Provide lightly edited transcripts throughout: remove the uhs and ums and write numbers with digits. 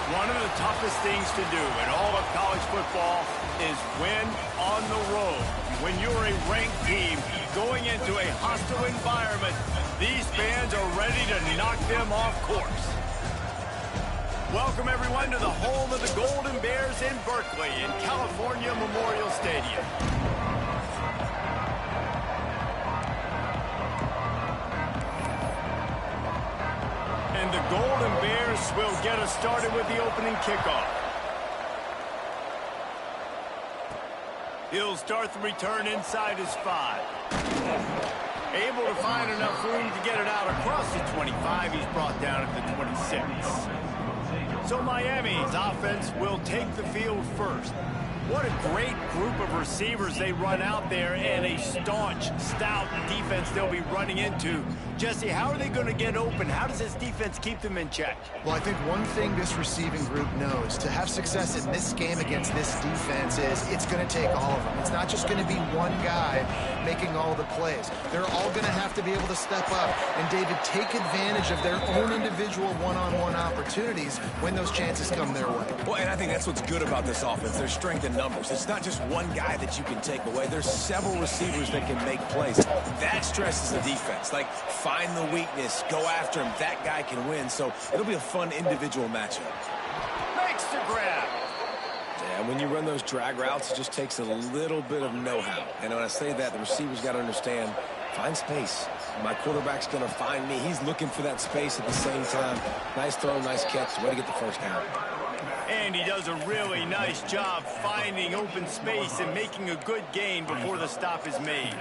One of the toughest things to do in all of college football is win on the road. When you're a ranked team going into a hostile environment, these fans are ready to knock them off course. Welcome, everyone, to the home of the Golden Bears in Berkeley in California Memorial Stadium. And the Golden Bears will get us started with the opening kickoff. He'll start the return inside his 5. Able to find enough room to get it out across the 25. He's brought down at the 26. So Miami's offense will take the field first. What a great group of receivers they run out there, and a staunch, stout defense they'll be running into. Jesse, how are they going to get open? How does this defense keep them in check? Well, I think one thing this receiving group knows to have success in this game against this defense is it's going to take all of them. It's not just going to be one guy making all the plays. They're all going to have to be able to step up and, David, take advantage of their own individual one-on-one opportunities when those chances come their way. Well, and I think that's what's good about this offense. Their strength in numbers. It's not just one guy that you can take away. There's several receivers that can make plays. That stresses the defense. Like, find the weakness, go after him. That guy can win. So it'll be a fun individual matchup. Makes the grab. Yeah, when you run those drag routes, it just takes a little bit of know-how. And when I say that, the receivers got to understand, find space. My quarterback's going to find me. He's looking for that space at the same time. Nice throw, nice catch. Way to get the first down. And he does a really nice job finding open space and making a good gain before the stop is made.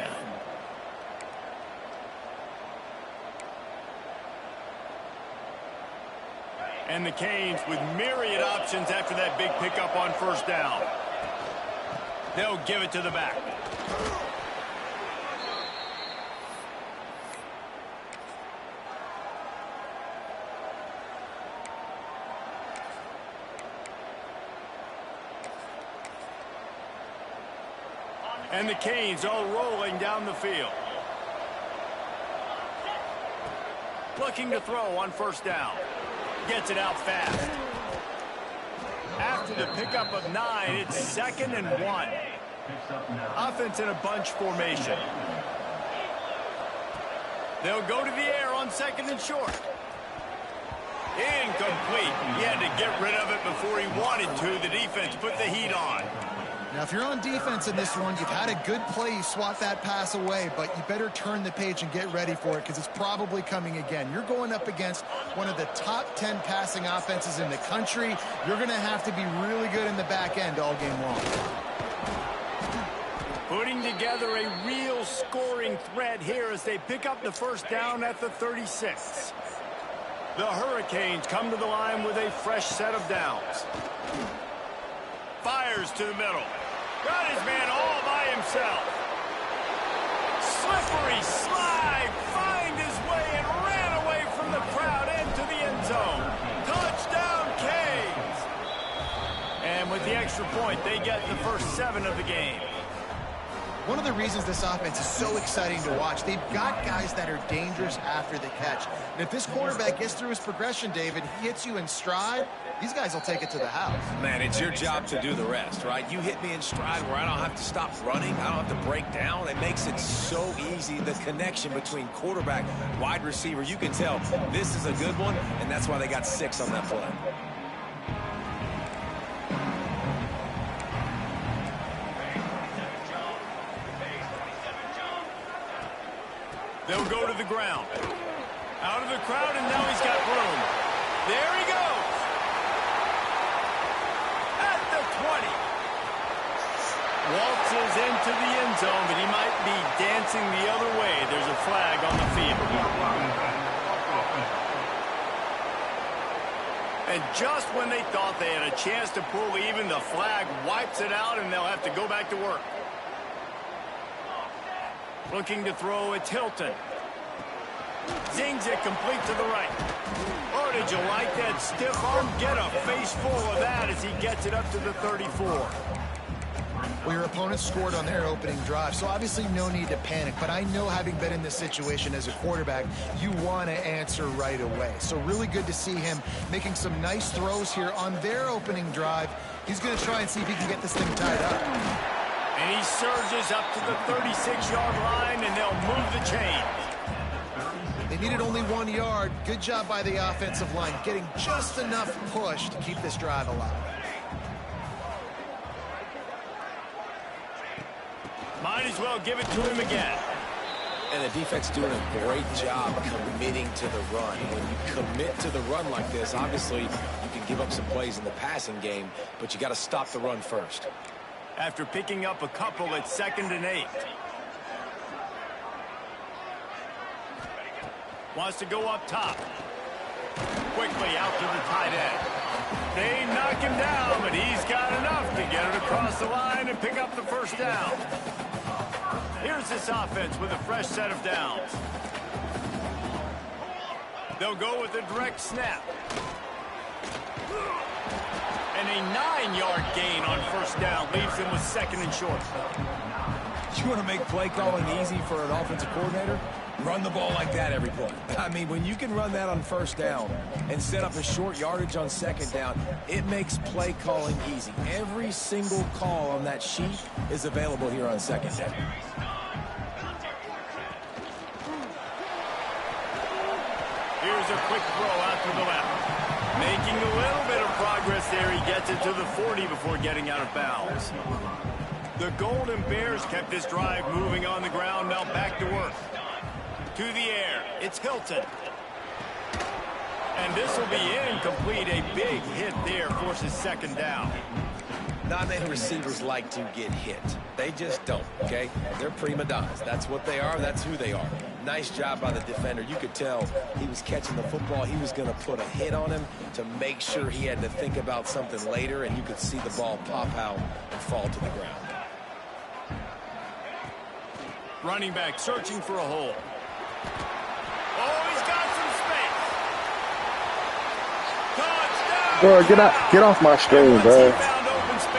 And the Canes with myriad options after that big pickup on first down. They'll give it to the back. And the Canes are rolling down the field. Looking to throw on first down. Gets it out fast. After the pickup of 9, it's 2nd and 1. Offense in a bunch formation. They'll go to the air on 2nd and short. Incomplete. He had to get rid of it before he wanted to. The defense put the heat on. Now, if you're on defense in this one, you've had a good play, you swat that pass away, but you better turn the page and get ready for it because it's probably coming again. You're going up against one of the top 10 passing offenses in the country. You're going to have to be really good in the back end all game long. Putting together a real scoring threat here as they pick up the first down at the 36. The Hurricanes come to the line with a fresh set of downs. Fires to the middle. Got his man all by himself. Slippery slide. Find his way and ran away from the crowd into the end zone. Touchdown, Canes. And with the extra point, they get the first 7 of the game. One of the reasons this offense is so exciting to watch, they've got guys that are dangerous after the catch. And if this quarterback gets through his progression, David, he hits you in stride, these guys will take it to the house. Man, it's your job to do the rest, right? You hit me in stride where I don't have to stop running. I don't have to break down. It makes it so easy, the connection between quarterback, wide receiver. You can tell this is a good one, and that's why they got 6 on that play. They'll go to the ground. Out of the crowd, and now he's got room. There he goes. At the 20. Waltzes into the end zone, but he might be dancing the other way. There's a flag on the field. And just when they thought they had a chance to pull even, the flag wipes it out, and they'll have to go back to work. Looking to throw, it's Hilton. Zings it complete to the right. Oh, did you like that stiff arm? Get a face full of that as he gets it up to the 34. Well, your opponent scored on their opening drive, so obviously no need to panic. But I know, having been in this situation as a quarterback, you want to answer right away. So really good to see him making some nice throws here on their opening drive. He's going to try and see if he can get this thing tied up. And he surges up to the 36-yard line, and they'll move the chains. They needed only 1 yard. Good job by the offensive line, getting just enough push to keep this drive alive. Might as well give it to him again. And the defense doing a great job committing to the run. When you commit to the run like this, obviously you can give up some plays in the passing game, but you got to stop the run first. After picking up a couple at 2nd and 8. Wants to go up top. Quickly out to the tight end. They knock him down, but he's got enough to get it across the line and pick up the first down. Here's this offense with a fresh set of downs. They'll go with a direct snap. And a 9-yard gain on first down leaves them with 2nd and short. You want to make play calling easy for an offensive coordinator? Run the ball like that every play. I mean, when you can run that on first down and set up a short yardage on 2nd down, it makes play calling easy. Every single call on that sheet is available here on 2nd down. Here's a quick throw out to the left. Making a little bit of progress there. He gets it to the 40 before getting out of bounds. The Golden Bears kept this drive moving on the ground. Now back to work. To the air. It's Hilton. And this will be incomplete. A big hit there forces 2nd down. Not many receivers like to get hit. They just don't, okay? They're prima donnas. That's what they are. That's who they are. Nice job by the defender. You could tell he was catching the football. He was going to put a hit on him to make sure he had to think about something later, and you could see the ball pop out and fall to the ground. Running back searching for a hole. Oh, he's got some space. Touchdown! Bro, get off my screen, bro.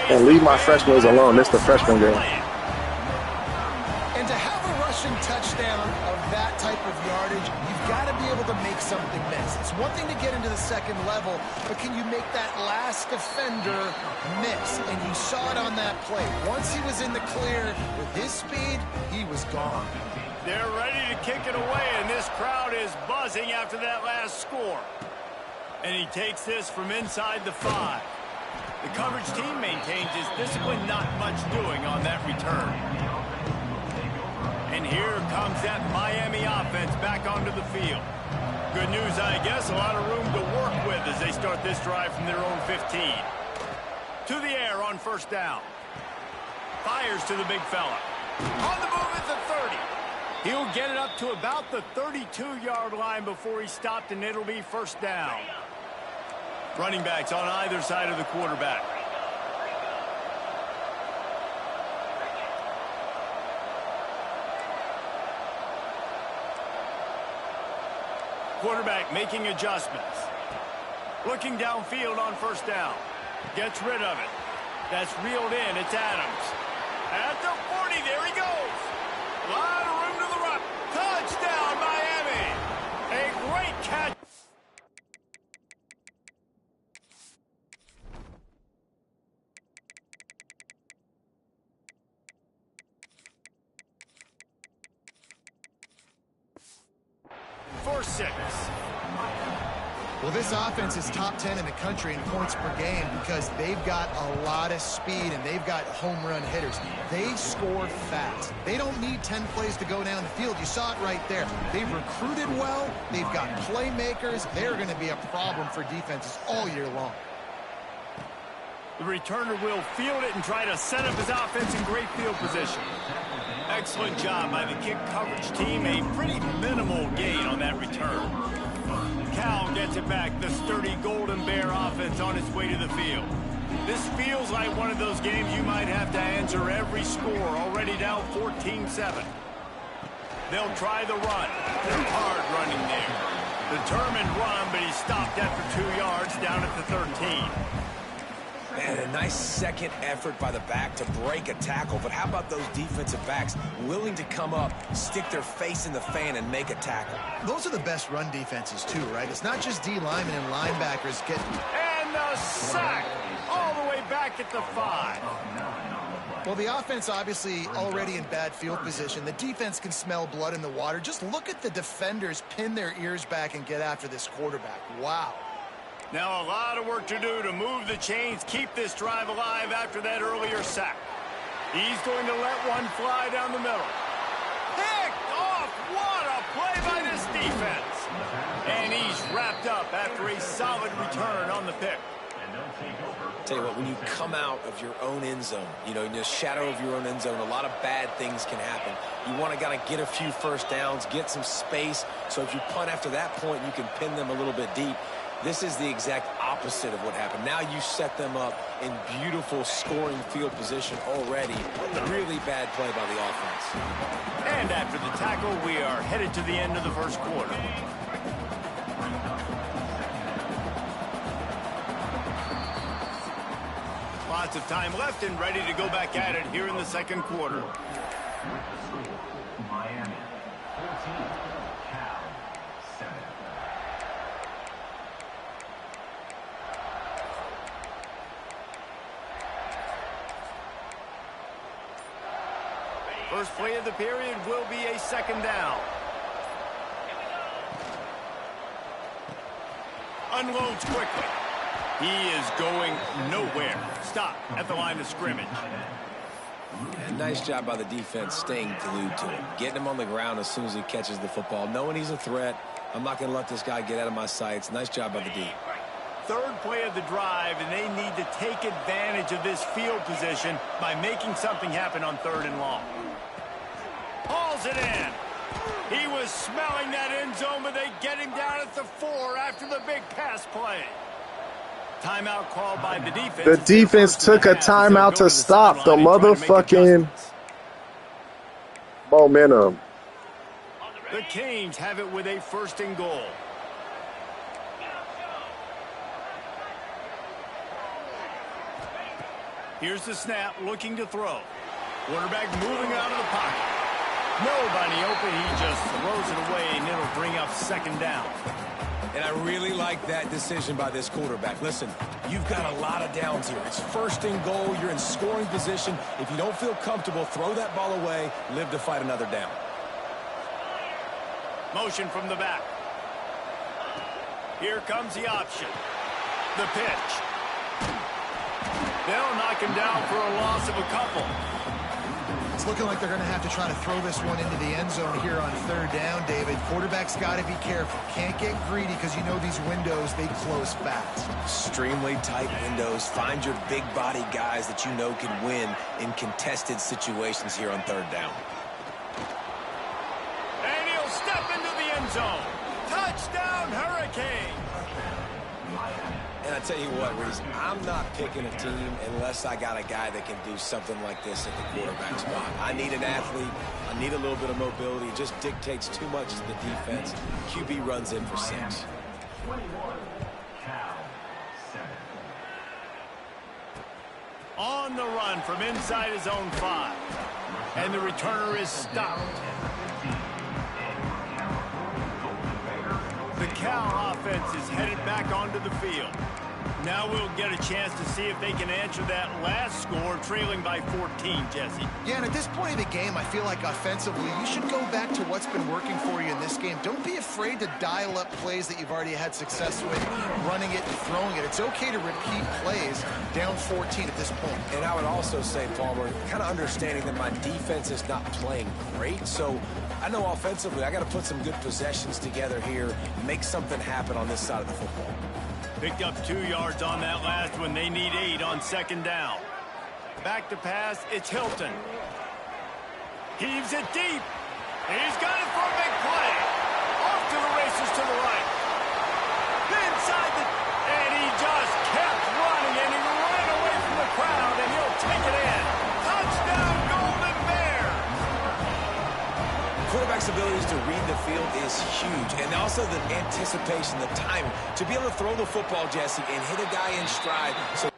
And leave my freshmen alone. This is the freshman game. And to have a rushing touchdown of that type of yardage, you've got to be able to make something miss. It's one thing to get into the 2nd level, but can you make that last defender miss? And you saw it on that play. Once he was in the clear with his speed, he was gone. They're ready to kick it away, and this crowd is buzzing after that last score. And he takes this from inside the 5. The coverage team maintains his discipline, not much doing on that return. And here comes that Miami offense back onto the field. Good news, I guess, a lot of room to work with as they start this drive from their own 15. To the air on first down. Fires to the big fella. On the move at the 30. He'll get it up to about the 32-yard line before he stopped, and it'll be first down. Running backs on either side of the quarterback. Quarterback making adjustments. Looking downfield on first down. Gets rid of it. That's reeled in. It's Adams. At the 40, there he goes. A lot of room to the right. Touchdown, Miami. A great catch. For 6. Well, this offense is top 10 in the country in points per game because they've got a lot of speed and they've got home run hitters. They score fast. They don't need 10 plays to go down the field. You saw it right there. They've recruited well. They've got playmakers. They're going to be a problem for defenses all year long. The returner will field it and try to set up his offense in great field position. Excellent job by the kick coverage team. A pretty minimal gain on that return. Cal gets it back. The sturdy Golden Bear offense on its way to the field. This feels like one of those games you might have to answer every score. Already down 14-7. They'll try the run. They're hard running there. Determined run, but he stopped after 2 yards down at the 13. And a nice second effort by the back to break a tackle. But how about those defensive backs willing to come up, stick their face in the fan, and make a tackle? Those are the best run defenses, too, right? It's not just D linemen and linebackers getting... And the sack all the way back at the 5. Well, the offense obviously already in bad field position. The defense can smell blood in the water. Just look at the defenders pin their ears back and get after this quarterback. Wow. Now a lot of work to do to move the chains, keep this drive alive after that earlier sack. He's going to let one fly down the middle. Picked off! What a play by this defense! And he's wrapped up after a solid return on the pick. Tell you what, when you come out of your own end zone, you know, in the shadow of your own end zone, a lot of bad things can happen. You want to kind of get a few first downs, get some space, so if you punt after that point, you can pin them a little bit deep. This is the exact opposite of what happened. Now you set them up in beautiful scoring field position already. Really bad play by the offense. And after the tackle, we are headed to the end of the first quarter. Lots of time left and ready to go back at it here in the second quarter. Miami, 14, Cal, 7. First play of the period will be a second down. Unloads quickly. He is going nowhere. Stop at the line of scrimmage. And nice job by the defense staying glued to him. Getting him on the ground as soon as he catches the football. Knowing he's a threat. I'm not going to let this guy get out of my sights. Nice job by the D. Third play of the drive, and they need to take advantage of this field position by making something happen on 3rd and long. Hauls it in. He was smelling that end zone, but they get him down at the 4 after the big pass play. Timeout called by the defense. The defense took a timeout to stop the motherfucking momentum. The Canes have it with a 1st and goal. Here's the snap, looking to throw. Quarterback moving out of the pocket. Nobody open, he just throws it away, and it'll bring up 2nd down. And I really like that decision by this quarterback. Listen, you've got a lot of downs here. It's 1st and goal. You're in scoring position. If you don't feel comfortable, throw that ball away. Live to fight another down. Motion from the back. Here comes the option. The pitch. They'll knock him down for a loss of a couple. It's looking like they're going to have to try to throw this one into the end zone here on 3rd down, David. Quarterback's got to be careful. Can't get greedy because you know these windows, they close fast. Extremely tight windows. Find your big body guys that you know can win in contested situations here on 3rd down. And he'll step into the end zone. Touchdown, Hurricane. And I tell you what, Reese, I'm not picking a team unless I got a guy that can do something like this at the quarterback spot. I need an athlete. I need a little bit of mobility. It just dictates too much to the defense. QB runs in for 6. 21, Cal, 7. On the run from inside his own 5. And the returner is stopped. The Cal offense is headed back onto the field. Now we'll get a chance to see if they can answer that last score, trailing by 14, Jesse. Yeah, and at this point of the game, I feel like offensively, you should go back to what's been working for you in this game. Don't be afraid to dial up plays that you've already had success with, running it and throwing it. It's okay to repeat plays down 14 at this point. And I would also say, Palmer, kind of understanding that my defense is not playing great, so I know offensively I got to put some good possessions together here, make something happen on this side of the football. Picked up 2 yards on that last one. They need 8 on 2nd down. Back to pass, it's Hilton. Heaves it deep. He's got it for a big play. Off to the races to the right. Inside the... And he just kept running, and he ran away from the crowd, and he'll take it in. Touchdown, Golden Bears! Quarterback's abilities to read the field is huge, and also the anticipation, the timing, to be able to throw the football, Jesse, and hit a guy in stride. So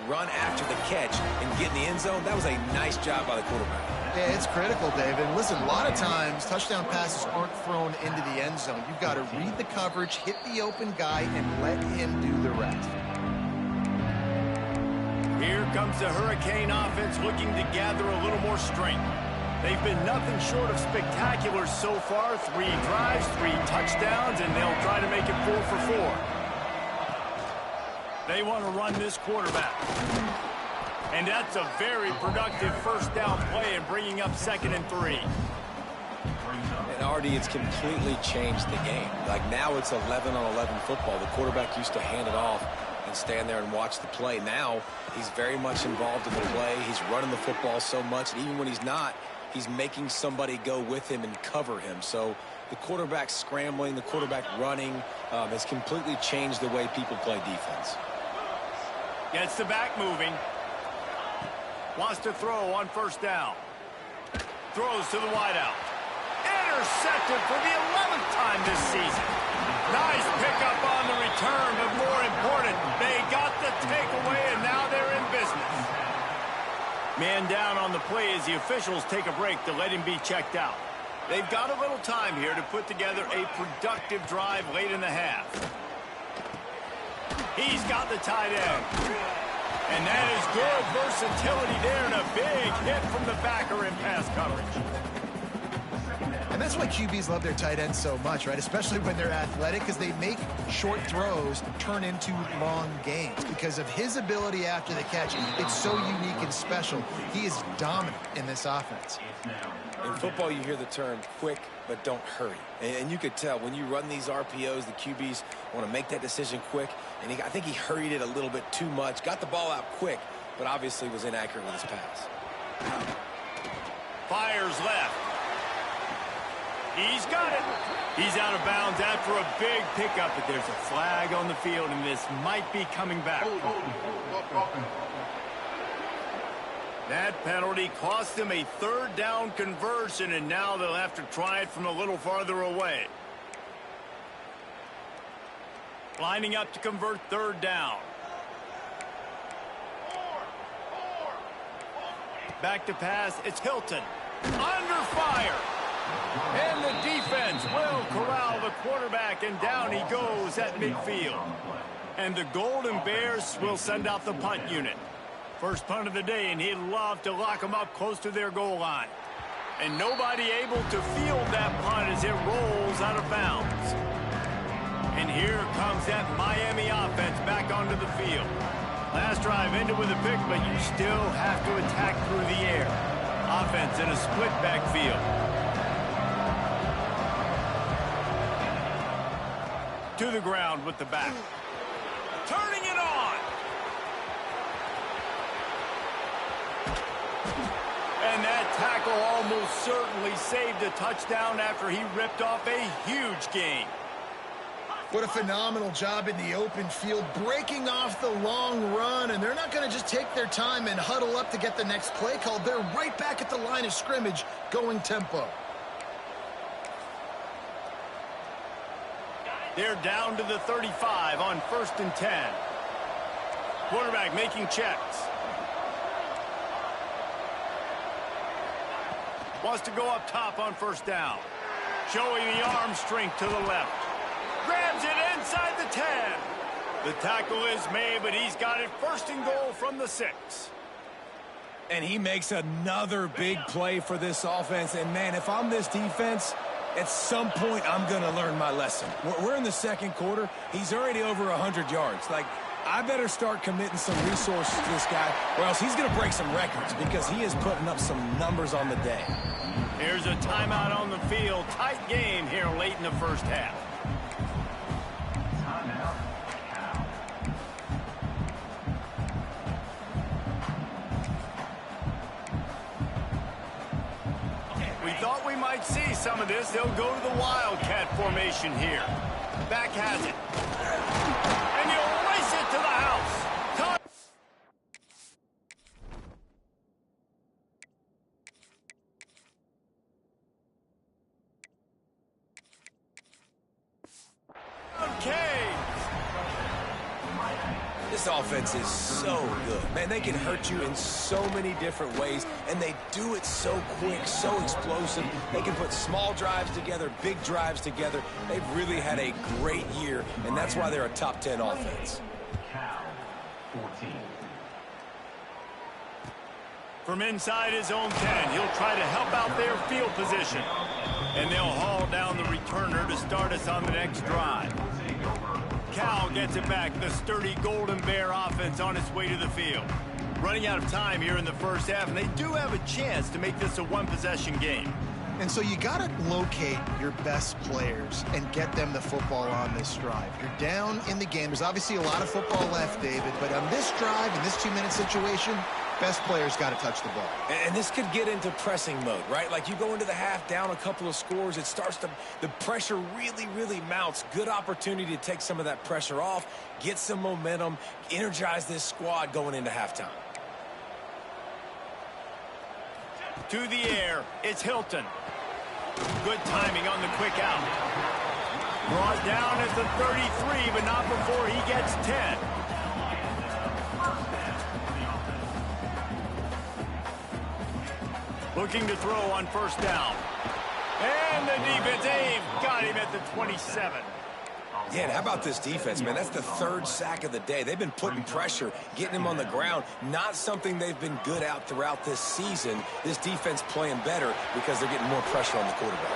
run after the catch and get in the end zone, that was a nice job by the quarterback. Yeah, it's critical, David. Listen, a lot of times touchdown passes aren't thrown into the end zone. You've got to read the coverage, hit the open guy, and let him do the rest. Here comes the Hurricane offense looking to gather a little more strength. They've been nothing short of spectacular so far. 3 drives, 3 touchdowns, and they'll try to make it 4 for 4. They want to run this quarterback. And that's a very productive first down play and bringing up 2nd and 3. And Artie, it's completely changed the game. Like now it's 11-on-11 football. The quarterback used to hand it off and stand there and watch the play. Now he's very much involved in the play. He's running the football so much, and even when he's not, he's making somebody go with him and cover him. So the quarterback scrambling, the quarterback running has completely changed the way people play defense. Gets the back moving. Wants to throw on first down. Throws to the wideout. Intercepted for the 11th time this season. Nice pickup on the return, but more important, they got the takeaway, and now they're in business. Man down on the play as the officials take a break to let him be checked out. They've got a little time here to put together a productive drive late in the half. He's got the tight end. And that is good versatility there, and a big hit from the backer in pass coverage. And that's why QBs love their tight ends so much, right? Especially when they're athletic, because they make short throws turn into long gains. Because of his ability after the catch, it's so unique and special. He is dominant in this offense. In football, you hear the term quick, but don't hurry. And you could tell when you run these RPOs, the QBs want to make that decision quick. And I think he hurried it a little bit too much. Got the ball out quick, but obviously was inaccurate with his pass. Fires left. He's got it. He's out of bounds after a big pickup, but there's a flag on the field, and this might be coming back. That penalty cost them a 3rd down conversion, and now they'll have to try it from a little farther away. Lining up to convert 3rd down. Back to pass, it's Hilton. Under fire. And the defense will corral the quarterback, and down he goes at midfield. And the Golden Bears will send out the punt unit. First punt of the day, and he'd love to lock them up close to their goal line. And nobody able to field that punt as it rolls out of bounds. And here comes that Miami offense back onto the field. Last drive ended with a pick, but you still have to attack through the air. Offense in a split backfield. To the ground with the back. Turning it on. And that tackle almost certainly saved a touchdown after he ripped off a huge gain. What a phenomenal job in the open field, breaking off the long run, and they're not going to just take their time and huddle up to get the next play called. They're right back at the line of scrimmage, going tempo. They're down to the 35 on 1st and 10. Quarterback making checks. Wants to go up top on 1st down. Showing the arm strength to the left. Grabs it inside the 10. The tackle is made, but he's got it 1st and goal from the 6. And he makes another big play for this offense. And, man, if I'm this defense, at some point I'm going to learn my lesson. We're in the 2nd quarter. He's already over 100 yards. Like, I better start committing some resources to this guy, or else he's going to break some records because he is putting up some numbers on the day. Here's a timeout on the field. Tight game here late in the 1st half. We thought we might see some of this. They'll go to the Wildcat formation here. Back has it. And you'll race it to the house. This offense is so good. Man, they can hurt you in so many different ways, and they do it so quick, so explosive. They can put small drives together, big drives together. They've really had a great year, and that's why they're a top 10 offense. Cal, 14. From inside his own 10, he'll try to help out their field position. And they'll haul down the returner to start us on the next drive. Cal gets it back, the sturdy Golden Bear offense on its way to the field. Running out of time here in the first half, and they do have a chance to make this a one-possession game. And so you got to locate your best players and get them the football on this drive. You're down in the game. There's obviously a lot of football left, David, but on this drive, in this 2-minute situation, best players got to touch the ball. And this could get into pressing mode, right? Like you go into the half down a couple of scores, it starts to, the pressure really mounts. Good opportunity to take some of that pressure off, get some momentum, energize this squad going into halftime. To the air, it's Hilton. Good timing on the quick out. Brought down at the 33, but not before he gets 10. Looking to throw on first down. And the defense got him at the 27. Yeah, and how about this defense, man? That's the third sack of the day. They've been putting pressure, getting him on the ground. Not something they've been good at throughout this season. This defense playing better because they're getting more pressure on the quarterback.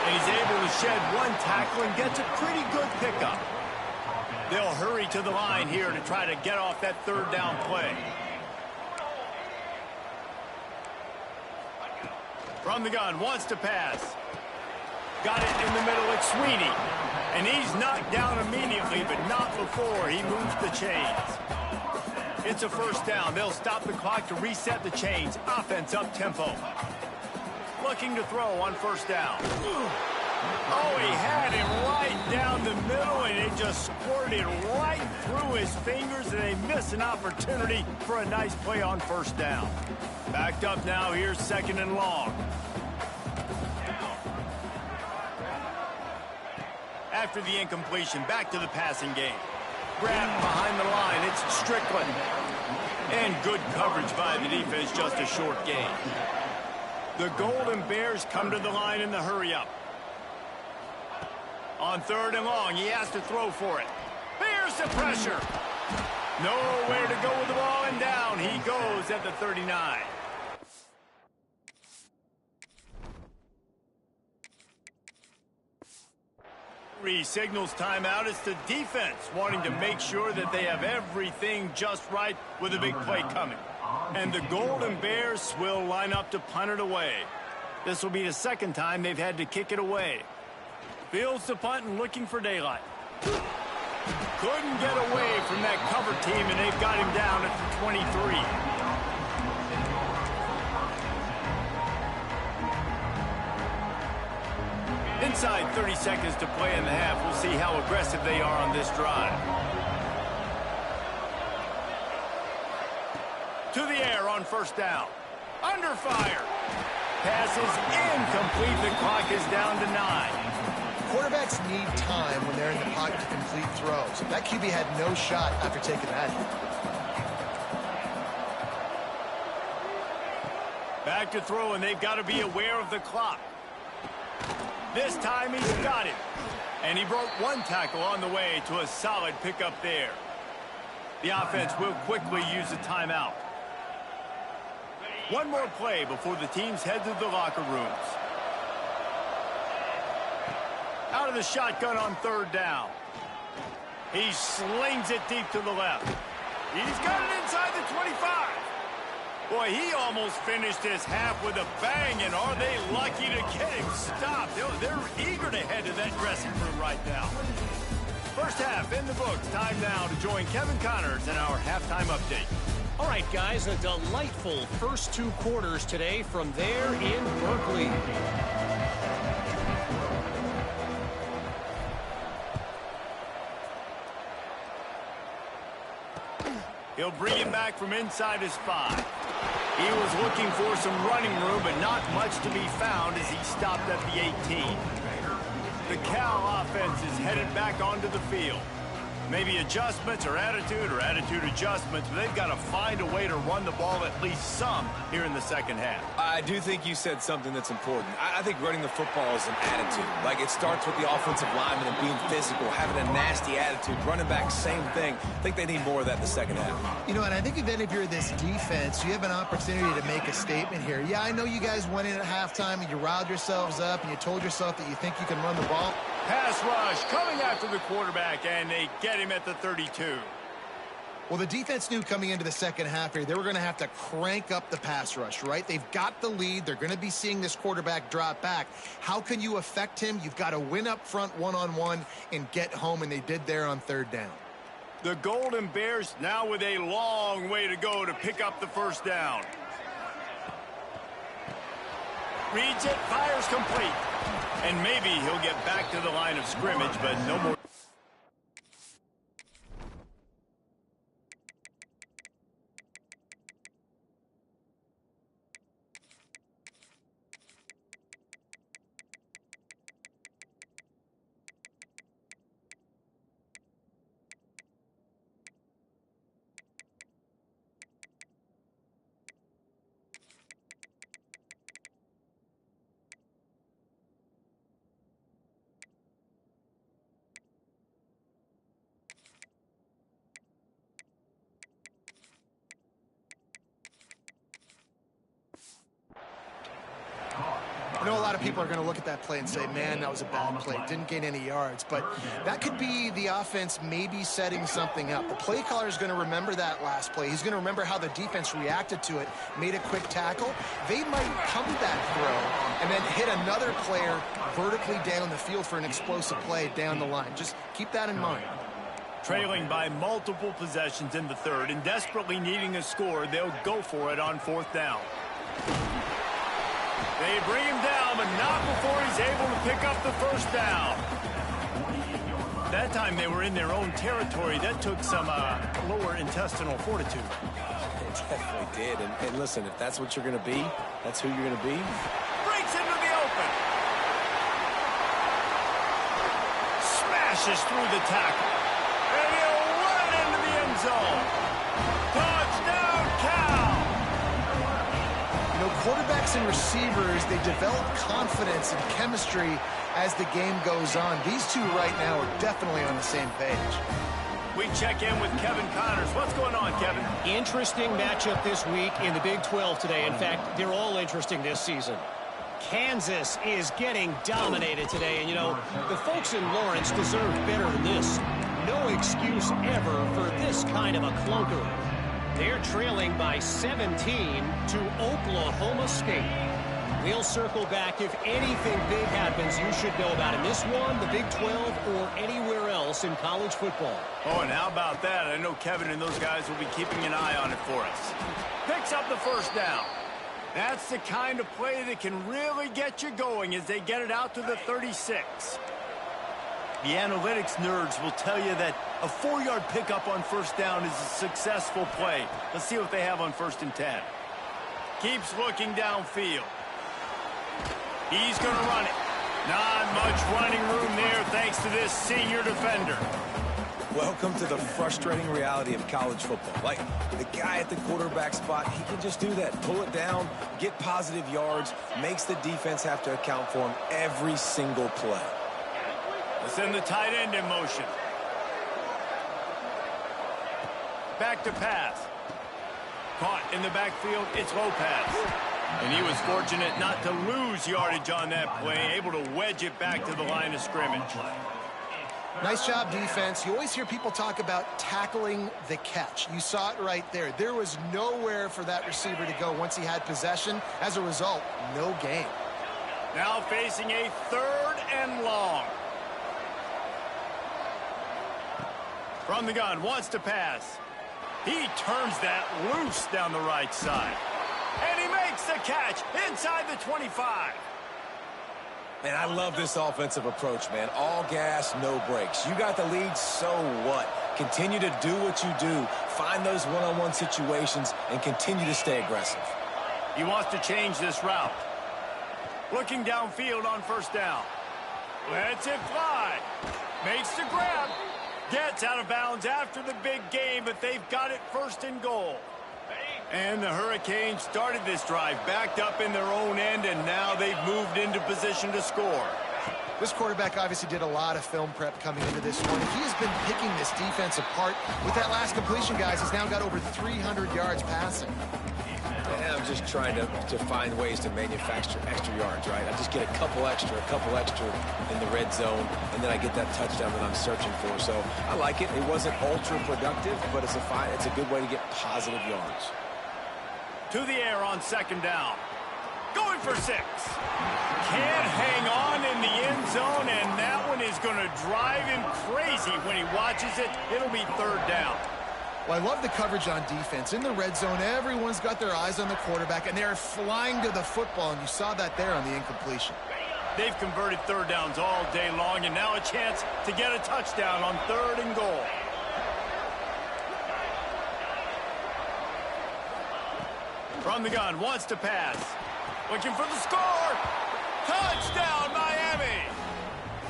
And he's able to shed one tackle and gets a pretty good pickup. They'll hurry to the line here to try to get off that third down play. From the gun, wants to pass. Got it in the middle, it's Sweeney. And he's knocked down immediately, but not before he moves the chains. It's a first down. They'll stop the clock to reset the chains. Offense up-tempo. Looking to throw on first down. Oh, he had him right down the middle, and it just squirted right through his fingers, and they miss an opportunity for a nice play on first down. Backed up now, here's second and long. After the incompletion, back to the passing game. Grabbed behind the line, it's Strickland. And good coverage by the defense, just a short gain. The Golden Bears come to the line in the hurry-up. On third and long, he has to throw for it. Bears the pressure. Nowhere to go with the ball, and down he goes at the 39. Signals timeout. It's the defense wanting to make sure that they have everything just right with a big play coming. And the Golden Bears will line up to punt it away. This will be the second time they've had to kick it away. Fields the punt and looking for daylight. Couldn't get away from that cover team, and they've got him down at the 23. Inside 30 seconds to play in the half. We'll see how aggressive they are on this drive. To the air on first down. Under fire. Pass is incomplete. The clock is down to 9. Quarterbacks need time when they're in the pocket to complete throws. That QB had no shot after taking that hit. Back to throw, and they've got to be aware of the clock. This time he's got it. And he broke one tackle on the way to a solid pickup there. The offense will quickly use a timeout. One more play before the teams head to the locker rooms. Out of the shotgun on third down. He slings it deep to the left. He's got it inside the 25. Boy, he almost finished his half with a bang, and are they lucky to get him stopped? They're eager to head to that dressing room right now. First half in the books. Time now to join Kevin Connors in our halftime update. All right, guys, a delightful first two quarters today from there in Berkeley. He'll bring it back from inside his 5. He was looking for some running room, but not much to be found as he stopped at the 18. The Cal offense is headed back onto the field. Maybe adjustments or attitude adjustments, but they've got to find a way to run the ball at least some here in the second half. I do think you said something that's important. I think running the football is an attitude. Like, it starts with the offensive lineman and being physical, having a nasty attitude. Running back, same thing. I think they need more of that in the second half. You know, and I think then if you're this defense, you have an opportunity to make a statement here. Yeah, I know you guys went in at halftime and you riled yourselves up and you told yourself that you think you can run the ball. Pass rush coming after the quarterback, and they get him at the 32. Well, the defense knew coming into the second half here, they were going to have to crank up the pass rush, right? They've got the lead. They're going to be seeing this quarterback drop back. How can you affect him? You've got to win up front one-on-one and get home, and they did there on third down. The Golden Bears now with a long way to go to pick up the first down. Reads it, fires complete. And maybe he'll get back to the line of scrimmage, but no more. I know a lot of people are going to look at that play and say, man, that was a bad play. Didn't gain any yards. But that could be the offense maybe setting something up. The play caller is going to remember that last play. He's going to remember how the defense reacted to it, made a quick tackle. They might pump that throw and then hit another player vertically down the field for an explosive play down the line. Just keep that in mind. Trailing by multiple possessions in the third and desperately needing a score, they'll go for it on fourth down. They bring him down, but not before he's able to pick up the first down. That time they were in their own territory. That took some lower intestinal fortitude. It definitely did. And listen, if that's what you're going to be, that's who you're going to be. Breaks into the open. Smashes through the tackle. And he'll run into the end zone. Touchdown, Cal! You know, quarterbacks and receivers, they develop confidence and chemistry as the game goes on. These two right now are definitely on the same page. We check in with Kevin Connors. What's going on, Kevin? Interesting matchup this week in the Big 12 today. In fact, they're all interesting this season. Kansas is getting dominated today. And, you know, the folks in Lawrence deserve better than this. No excuse ever for this kind of a clunker. They're trailing by 17 to Oklahoma State. We'll circle back. If anything big happens, you should know about it. This one, the Big 12, or anywhere else in college football. Oh, and how about that? I know Kevin and those guys will be keeping an eye on it for us. Picks up the first down. That's the kind of play that can really get you going as they get it out to the 36. The analytics nerds will tell you that a 4-yard pickup on first down is a successful play. Let's see what they have on 1st and 10. Keeps looking downfield. He's going to run it. Not much running room there thanks to this senior defender. Welcome to the frustrating reality of college football. Like, the guy at the quarterback spot, he can just do that. Pull it down, get positive yards, makes the defense have to account for him every single play. Let's send the tight end in motion. Back to pass. Caught in the backfield, it's Lopez. And he was fortunate not to lose yardage on that play, able to wedge it back to the line of scrimmage. Nice job, defense. You always hear people talk about tackling the catch. You saw it right there. There was nowhere for that receiver to go once he had possession. As a result, no gain. Now facing a 3rd and long. From the gun, wants to pass. He turns that loose down the right side. And he makes the catch inside the 25. Man, I love this offensive approach, man. All gas, no brakes. You got the lead, so what? Continue to do what you do. Find those one-on-one situations and continue to stay aggressive. He wants to change this route. Looking downfield on 1st down. Lets it fly. Makes the grab. Gets out of bounds after the big game, but they've got it first and goal. And the Hurricanes started this drive, backed up in their own end, and now they've moved into position to score. This quarterback obviously did a lot of film prep coming into this one. He has been picking this defense apart. With that last completion, guys, he's now got over 300 yards passing. And I'm just trying to find ways to manufacture extra yards, right? I just get a couple extra in the red zone, and then I get that touchdown that I'm searching for. So I like it. It wasn't ultra productive, but it's a good way to get positive yards. To the air on second down. Going for 6. Can't hang on in the end zone, and that one is going to drive him crazy when he watches it. It'll be third down. Well, I love the coverage on defense. In the red zone, everyone's got their eyes on the quarterback, and they're flying to the football, and you saw that there on the incompletion. They've converted third downs all day long, and now a chance to get a touchdown on third and goal. From the gun, wants to pass. Looking for the score. Touchdown, Miami.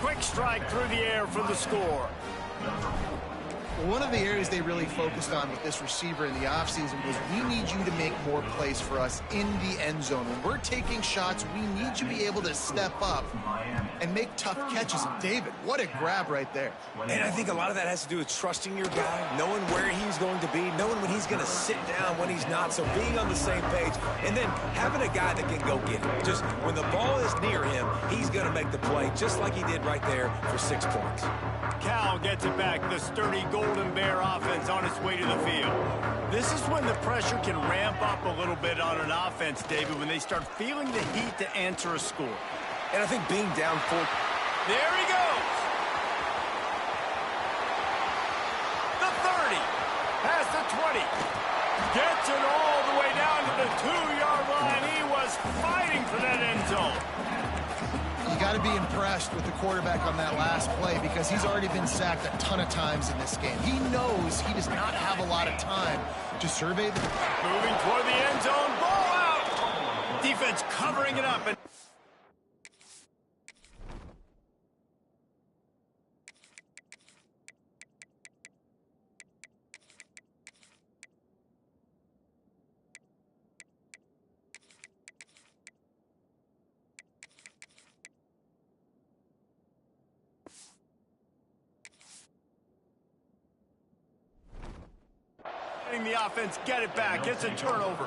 Quick strike through the air for the score. One of the areas they really focused on with this receiver in the offseason was we need you to make more plays for us in the end zone. When we're taking shots, we need you to be able to step up and make tough catches. And David, what a grab right there. And I think a lot of that has to do with trusting your guy, knowing where he's going to be, knowing when he's going to sit down, when he's not. So being on the same page, and then having a guy that can go get it. Just when the ball is near him, he's going to make the play, just like he did right there for 6 points. Cal gets it back. The sturdy Golden Bear offense on its way to the field. This is when the pressure can ramp up a little bit on an offense, David, when they start feeling the heat to answer a score. And I think being down 4. There he goes. The 30. Past the 20. Gets it all the way down to the 2-yard line. He was fighting for that end zone. You got to be impressed with the quarterback on that last play because he's already been sacked a ton of times in this game. He knows he does not have a lot of time to survey the... Moving toward the end zone. Ball out. Defense covering it up. And the offense get it back. It's a turnover.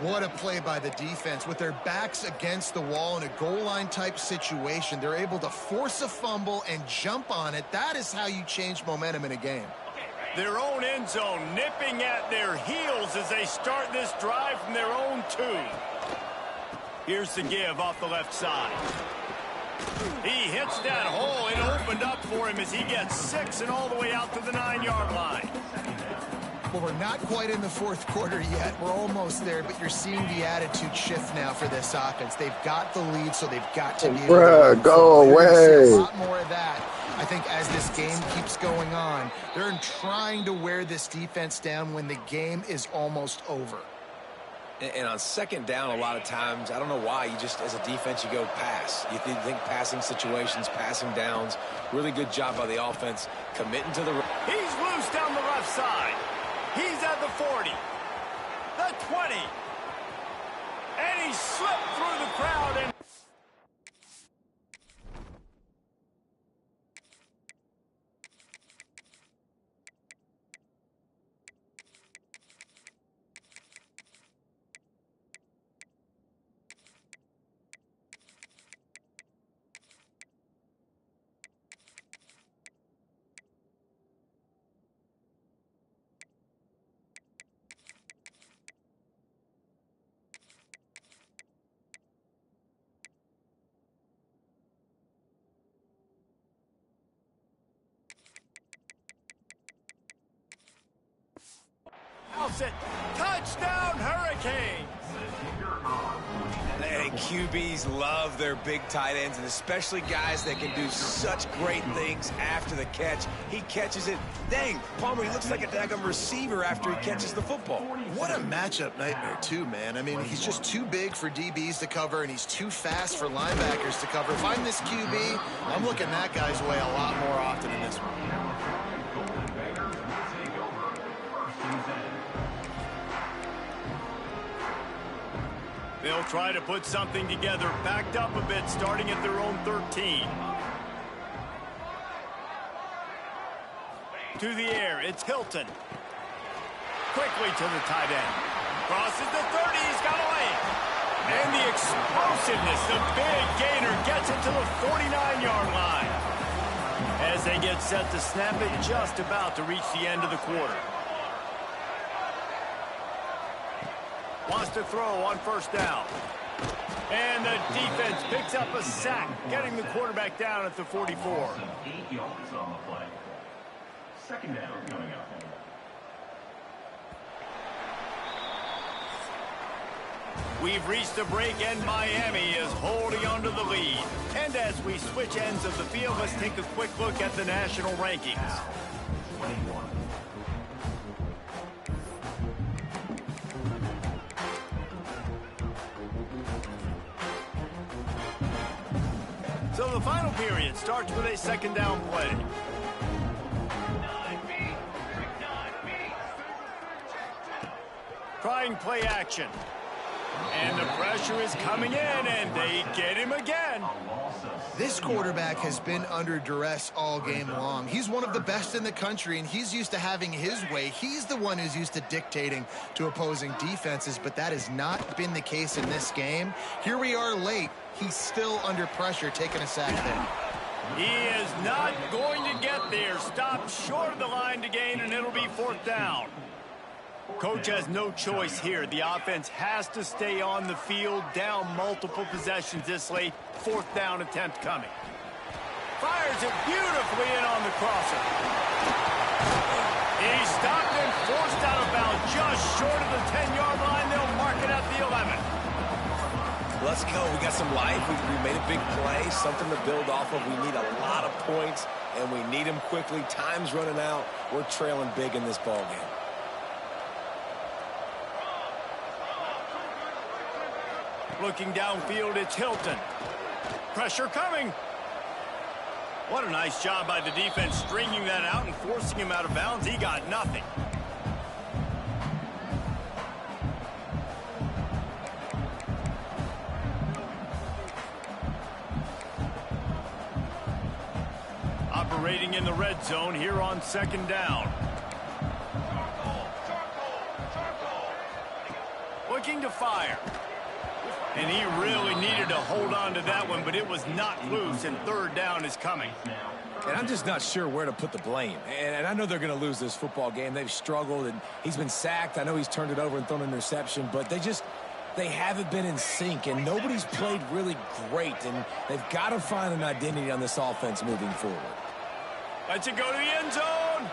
What a play by the defense. With their backs against the wall in a goal line type situation, they're able to force a fumble and jump on it. That is how you change momentum in a game. Their own end zone nipping at their heels as they start this drive from their own 2. Here's the give off the left side. He hits that hole. It opened up for him as he gets 6 and all the way out to the 9-yard line. Well, we're not quite in the fourth quarter yet. We're almost there, but you're seeing the attitude shift now for this offense. They've got the lead, so they've got to be able to go away. A lot more of that, I think, as this game keeps going on. They're trying to wear this defense down when the game is almost over. And on second down, a lot of times, I don't know why, you just, as a defense, you go pass. You think passing situations, passing downs. Really good job by the offense, committing to the... He's loose down the left side. He's at the 40, the 20, and he slipped through the crowd and... It. Touchdown, Hurricanes! Hey, QBs love their big tight ends, and especially guys that can do such great things after the catch. He catches it. Dang, Palmer, he looks like a daggum receiver after he catches the football. What a matchup nightmare, too, man. I mean, he's just too big for DBs to cover, and he's too fast for linebackers to cover. If I'm this QB, I'm looking that guy's way a lot more often in this one. They'll try to put something together, backed up a bit, starting at their own 13. To the air, it's Hilton. Quickly to the tight end. Crosses the 30, he's got a lane. And the explosiveness, the big gainer, gets it to the 49-yard line. As they get set to snap it, just about to reach the end of the quarter. Wants to throw on first down. And the defense picks up a sack, getting the quarterback down at the 44. 8 yards on the play. Second down coming up. We've reached the break, and Miami is holding on to the lead. And as we switch ends of the field, let's take a quick look at the national rankings. 21. So the final period starts with a second down play. Trying play action. And the pressure is coming in, and they get him again. This quarterback has been under duress all game long. He's one of the best in the country, and he's used to having his way. He's the one who's used to dictating to opposing defenses, but that has not been the case in this game. Here we are late. He's still under pressure, taking a sack there. He is not going to get there. Stopped short of the line to gain, and it'll be fourth down. Coach has no choice here. The offense has to stay on the field, down multiple possessions this late. Fourth down attempt coming. Fires it beautifully in on the crosser. He stopped and forced out of bounds just short of the 10-yard line. They'll mark it at the 11. Let's go. We got some life. We made a big play, something to build off of. We need a lot of points, and we need them quickly. Time's running out. We're trailing big in this ballgame. Looking downfield, it's Hilton. Pressure coming. What a nice job by the defense stringing that out and forcing him out of bounds. He got nothing. Operating in the red zone here on second down. Looking to fire. And he really needed to hold on to that one, but it was not loose, and third down is coming. And I'm just not sure where to put the blame. And I know they're going to lose this football game. They've struggled, and he's been sacked. I know he's turned it over and thrown an interception, but they haven't been in sync, and nobody's played really great, and they've got to find an identity on this offense moving forward. Lets it go to the end zone.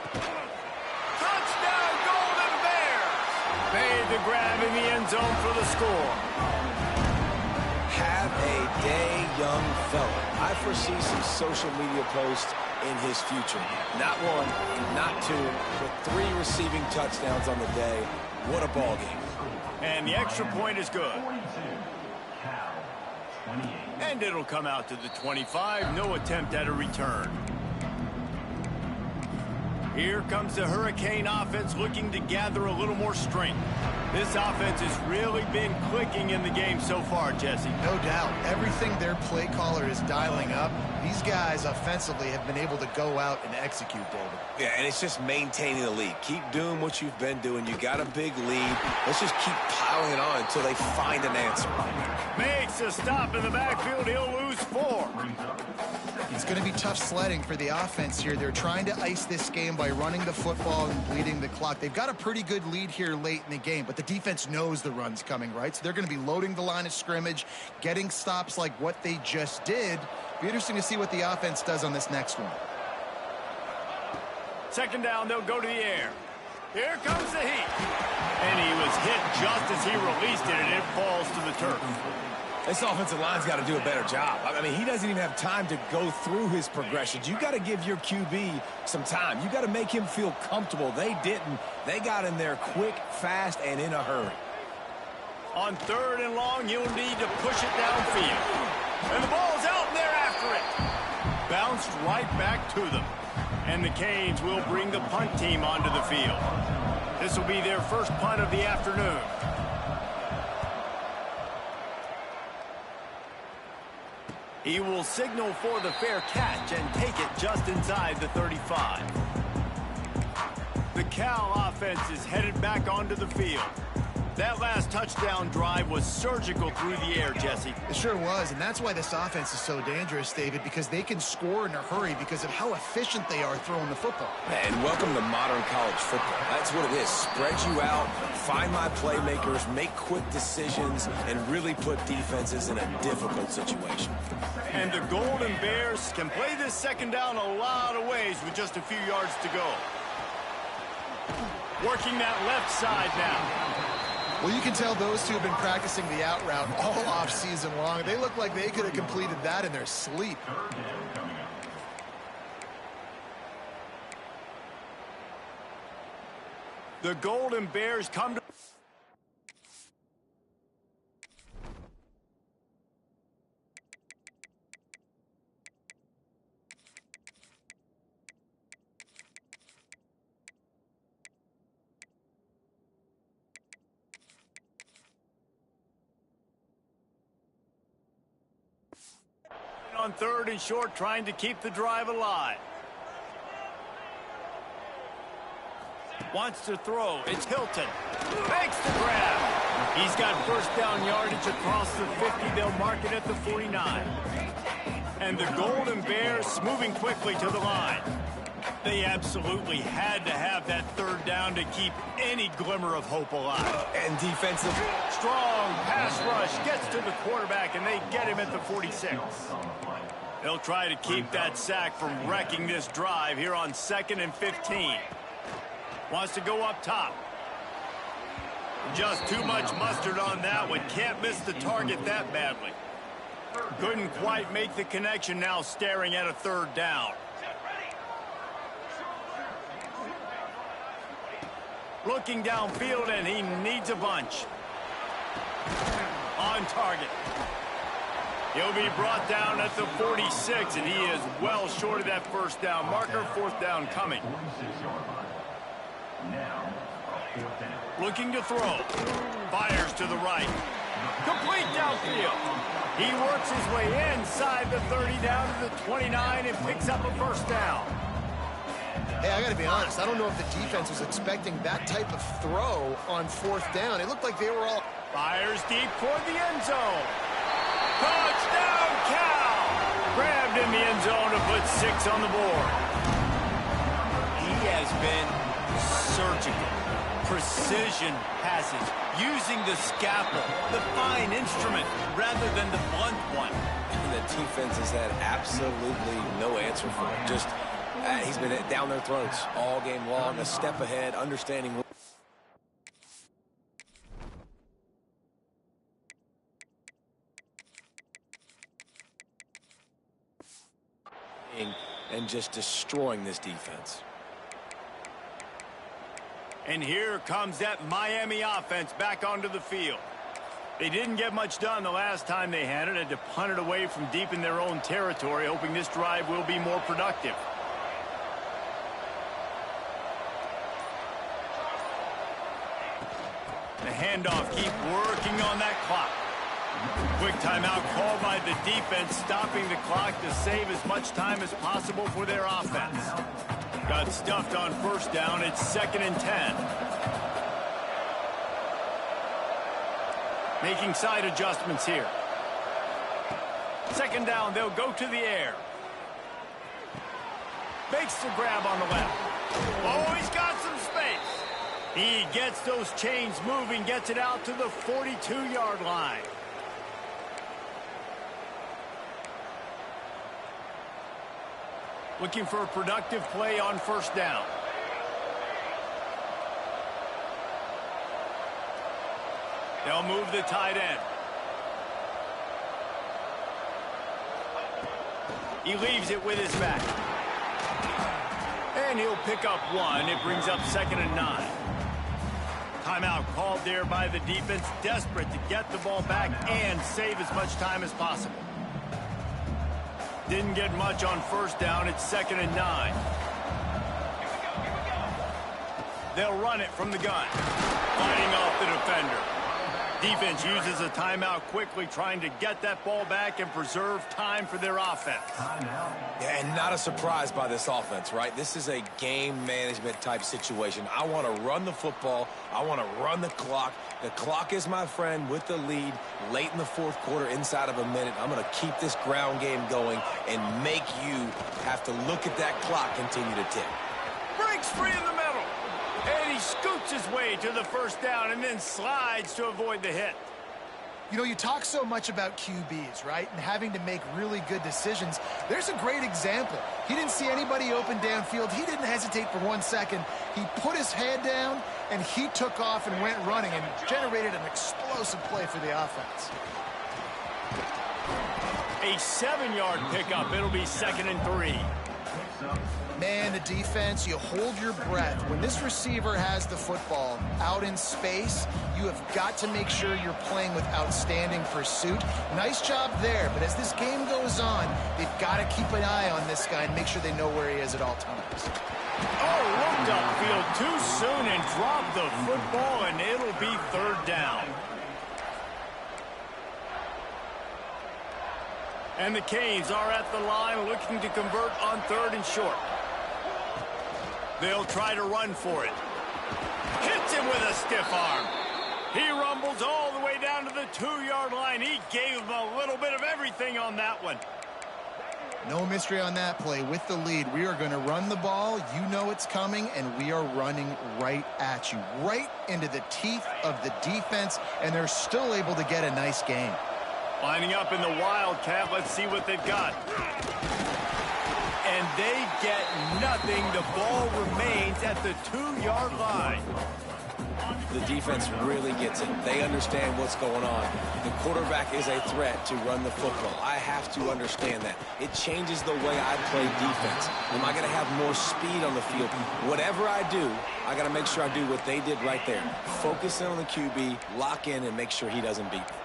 Touchdown, Golden Bears! Made the grab in the end zone for the score. Have a day, young fella. I foresee some social media posts in his future. Not one, not two, but 3 receiving touchdowns on the day. What a ball game. And the extra point is good. 42. Cal, 28. And it'll come out to the 25. No attempt at a return. Here comes the Hurricane offense looking to gather a little more strength. This offense has really been clicking in the game so far, Jesse. No doubt. Everything their play caller is dialing up, these guys offensively have been able to go out and execute, David. Yeah, and it's just maintaining the lead. Keep doing what you've been doing. You got a big lead. Let's just keep piling it on until they find an answer. Makes a stop in the backfield. He'll lose 4. It's going to be tough sledding for the offense here. They're trying to ice this game by running the football and bleeding the clock. They've got a pretty good lead here late in the game, but the defense knows the run's coming, right? So they're going to be loading the line of scrimmage, getting stops like what they just did. Be interesting to see what the offense does on this next one. Second down, they'll go to the air. Here comes the heat. And he was hit just as he released it, and it falls to the turf. This offensive line's got to do a better job. I mean, he doesn't even have time to go through his progressions. You got to give your QB some time. You got to make him feel comfortable. They didn't. They got in there quick, fast, and in a hurry. On third and long, you'll need to push it downfield. And the ball's out, and they're after it. Bounced right back to them. And the Canes will bring the punt team onto the field. This will be their first punt of the afternoon. He will signal for the fair catch and take it just inside the 35. The Cal offense is headed back onto the field. That last touchdown drive was surgical through the air, Jesse. It sure was, and that's why this offense is so dangerous, David, because they can score in a hurry because of how efficient they are throwing the football. And welcome to modern college football. That's what it is. Spread you out, find my playmakers, make quick decisions, and really put defenses in a difficult situation. And the Golden Bears can play this second down a lot of ways with just a few yards to go. Working that left side now. Well, you can tell those two have been practicing the out route all off season long. They look like they could have completed that in their sleep. The Golden Bears come to... on 3rd and short, trying to keep the drive alive. Wants to throw. It's Hilton. Makes the grab. He's got first down yardage across the 50. They'll mark it at the 49. And the Golden Bears moving quickly to the line. They absolutely had to have that 3rd down to keep any glimmer of hope alive. And defensive. Strong pass rush gets to the quarterback, and they get him at the 46. They'll try to keep that sack from wrecking this drive here on 2nd and 15. Wants to go up top. Just too much mustard on that one. Can't miss the target that badly. Couldn't quite make the connection, now staring at a 3rd down. Looking downfield, and he needs a bunch. On target. He'll be brought down at the 46, and he is well short of that first down marker. 4th down coming. Looking to throw. Fires to the right. Complete downfield. He works his way inside the 30 down to the 29 and picks up a first down. Hey, I got to be honest. I don't know if the defense was expecting that type of throw on 4th down. It looked like they were all... Fires deep toward the end zone. Touchdown, Cal! Grabbed in the end zone to put 6 on the board. He has been surgical. Precision passes, using the scalpel, the fine instrument, rather than the blunt one. And the defense has had absolutely no answer for him. Just, he's been down their throats all game long, a step ahead, understanding... and just destroying this defense. And here comes that Miami offense back onto the field. They didn't get much done the last time they had it. Had to punt it away from deep in their own territory, hoping this drive will be more productive. The handoff, keep working on that clock. Quick timeout called by the defense, stopping the clock to save as much time as possible for their offense. Got stuffed on first down. It's 2nd and 10. Making side adjustments here. 2nd down, they'll go to the air. Makes the grab on the left. Oh, he's got some space. He gets those chains moving, gets it out to the 42-yard line. Looking for a productive play on first down. They'll move the tight end. He leaves it with his back. And he'll pick up 1. It brings up 2nd and 9. Timeout called there by the defense, desperate to get the ball back and save as much time as possible. Didn't get much on first down. It's 2nd and 9. They'll run it from the gun. Fighting off the defender. Defense uses a timeout quickly, trying to get that ball back and preserve time for their offense. Yeah, and not a surprise by this offense, right? This is a game management type situation. I want to run the football. I want to run the clock. The clock is my friend with the lead late in the fourth quarter, inside of a minute. I'm going to keep this ground game going and make you have to look at that clock continue to tick. Breaks free in the middle. And he scoots his way to the first down and then slides to avoid the hit. You know, you talk so much about QBs, right? And having to make really good decisions. There's a great example. He didn't see anybody open downfield. He didn't hesitate for 1 second. He put his head down, and he took off and went running and generated an explosive play for the offense. A 7-yard pickup. It'll be 2nd and 3. Man, the defense, you hold your breath. When this receiver has the football out in space, you have got to make sure you're playing with outstanding pursuit. Nice job there, but as this game goes on, they've got to keep an eye on this guy and make sure they know where he is at all times. Oh, looked upfield too soon and dropped the football, and it'll be 3rd down. And the Canes are at the line looking to convert on 3rd and short. They'll try to run for it. Hits him with a stiff arm. He rumbles all the way down to the 2-yard line. He gave him a little bit of everything on that one. No mystery on that play. With the lead, we are going to run the ball. You know it's coming, and we are running right at you, right into the teeth of the defense, and they're still able to get a nice game. Lining up in the Wildcat. Let's see what they've got. And they get nothing. The ball remains at the 2-yard line. The defense really gets it. They understand what's going on. The quarterback is a threat to run the football. I have to understand that. It changes the way I play defense. Am I going to have more speed on the field? Whatever I do, I got to make sure I do what they did right there. Focus in on the QB, lock in, and make sure he doesn't beat me.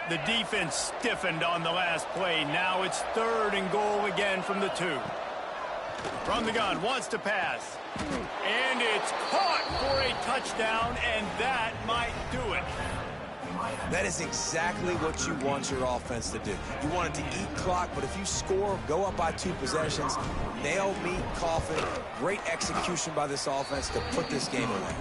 The defense stiffened on the last play. Now it's 3rd and goal again from the 2. From the gun, wants to pass. And it's caught for a touchdown, and that might do it. That is exactly what you want your offense to do. You want it to eat clock, but if you score, go up by 2 possessions, nail meat coffin, great execution by this offense to put this game away.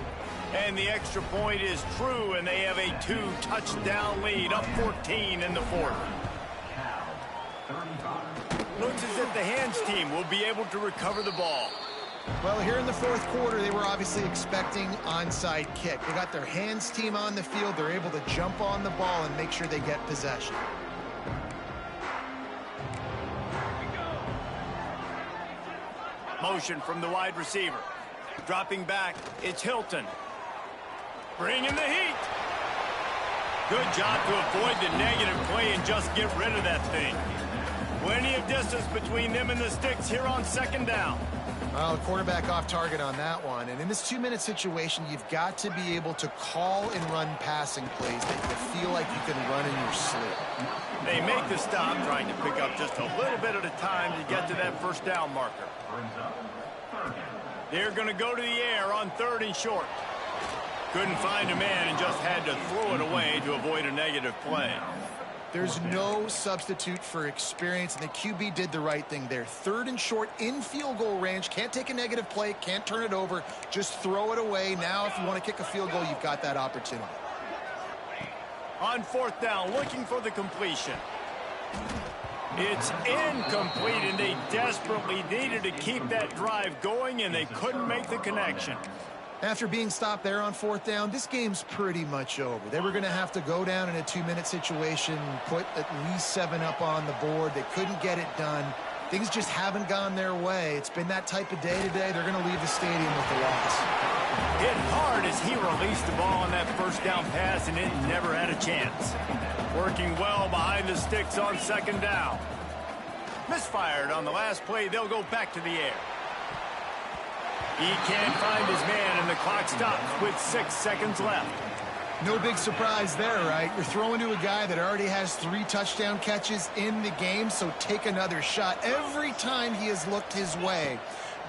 And the extra point is true, and they have a 2-touchdown lead, up 14 in the 4th. Looks as if the hands team will be able to recover the ball. Well, here in the 4th quarter, they were obviously expecting onside kick. They got their hands team on the field. They're able to jump on the ball and make sure they get possession. Motion from the wide receiver. Dropping back, it's Hilton. Bringing the heat. Good job to avoid the negative play and just get rid of that thing. Plenty of distance between them and the sticks here on 2nd down. Well, the quarterback off target on that one. And in this 2-minute situation, you've got to be able to call and run passing plays that you feel like you can run in your sleep. They make the stop, trying to pick up just a little bit at a time to get to that 1st down marker. They're going to go to the air on 3rd and short. Couldn't find a man and just had to throw it away to avoid a negative play. There's no substitute for experience, and the QB did the right thing there. 3rd and short in field goal range. Can't take a negative play, can't turn it over. Just throw it away. Now, if you want to kick a field goal, you've got that opportunity. On 4th down, looking for the completion. It's incomplete, and they desperately needed to keep that drive going, and they couldn't make the connection. After being stopped there on 4th down, this game's pretty much over. They were going to have to go down in a 2-minute situation, put at least 7 up on the board. They couldn't get it done. Things just haven't gone their way. It's been that type of day today. They're going to leave the stadium with the loss. Hit hard as he released the ball on that 1st down pass, and it never had a chance. Working well behind the sticks on 2nd down. Misfired on the last play. They'll go back to the air. He can't find his man, and the clock stops with 6 seconds left. No big surprise there, right? You're throwing to a guy that already has 3 touchdown catches in the game, so take another shot. Every time he has looked his way,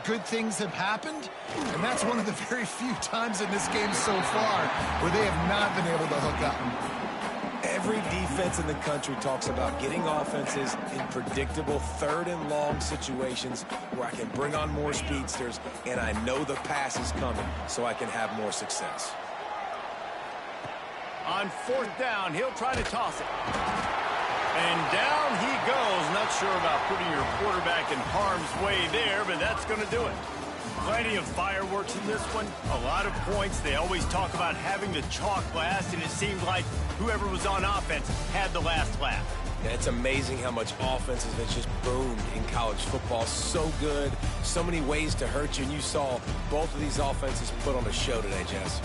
good things have happened, and that's one of the very few times in this game so far where they have not been able to hook up. Every defense in the country talks about getting offenses in predictable third and long situations where I can bring on more speedsters and I know the pass is coming so I can have more success. On 4th down, he'll try to toss it. And down he goes. Not sure about putting your quarterback in harm's way there, but that's going to do it. Plenty of fireworks in this one. A lot of points. They always talk about having the chalk last, and it seemed like whoever was on offense had the last laugh. Yeah, it's amazing how much offenses have just boomed in college football. So good. So many ways to hurt you, and you saw both of these offenses put on a show today, Jess.